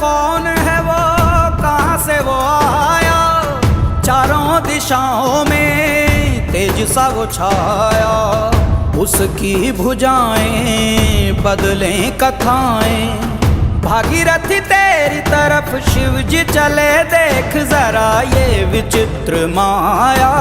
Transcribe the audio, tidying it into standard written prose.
कौन है वो, कहाँ से वो आया, चारों दिशाओं में तेज सा वो छाया। उसकी भुजाएं बदलें कथाएं, भागीरथी तेरी तरफ शिव जी चले, देख जरा ये विचित्र माया।